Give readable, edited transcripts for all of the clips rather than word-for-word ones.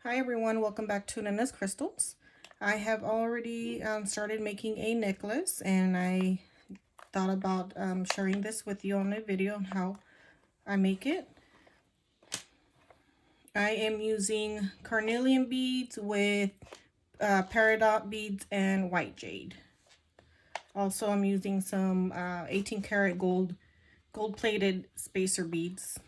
Hi everyone, welcome back to Nana's Crystals. I have already started making a necklace, and I thought about sharing this with you on a video on how I make it. I am using carnelian beads with peridot beads and white jade. Also, I'm using some 18 karat gold plated spacer beads.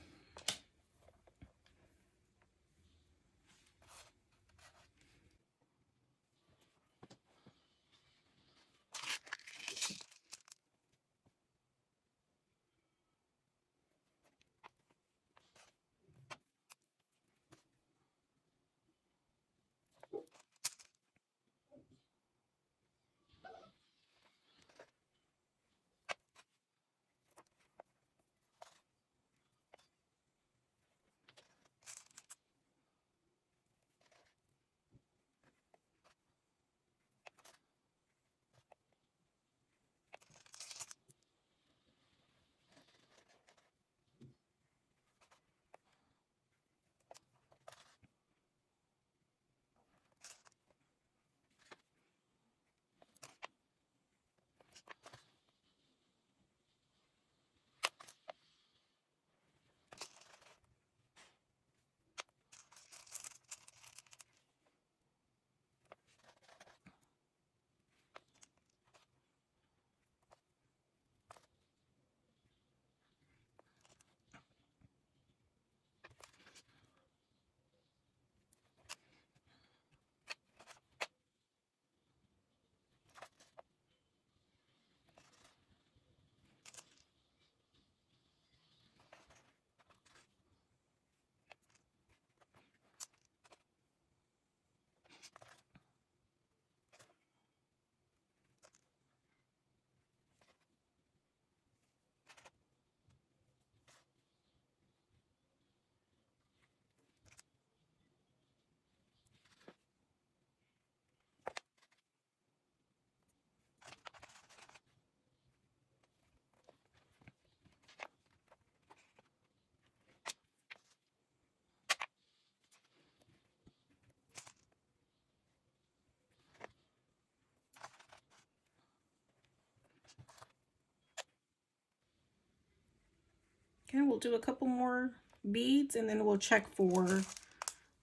Okay, we'll do a couple more beads and then we'll check for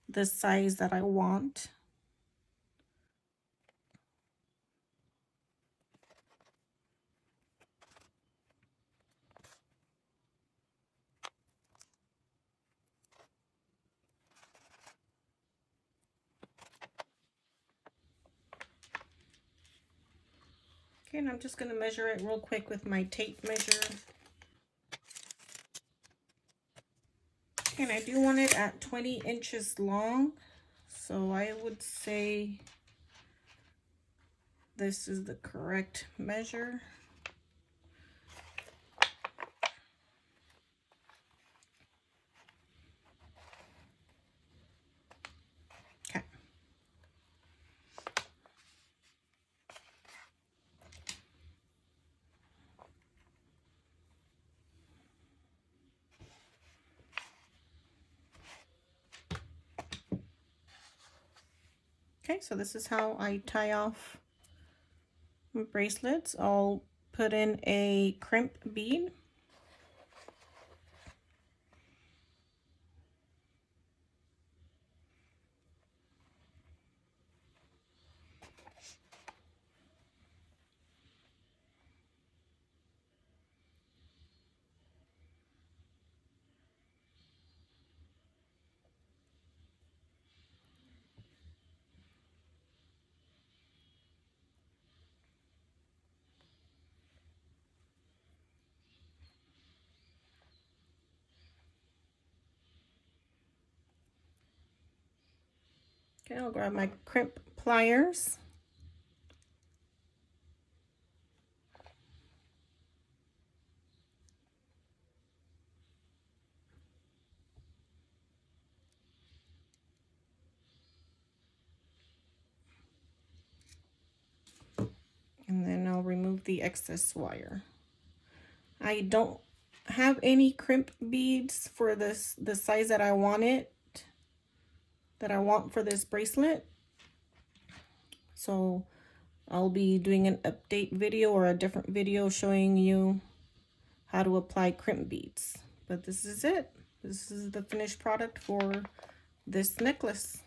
the size that I want. Okay, and I'm just going to measure it real quick with my tape measure. Okay, and I do want it at 20 inches long, so I would say this is the correct measure. Okay. Okay, so this is how I tie off my bracelets. I'll put in a crimp bead. Okay, I'll grab my crimp pliers. And then I'll remove the excess wire. I don't have any crimp beads for the size that I want it. that I want for this bracelet. So I'll be doing an update video or a different video showing you how to apply crimp beads. But this is it. This is the finished product for this necklace.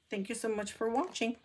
Thank you so much for watching.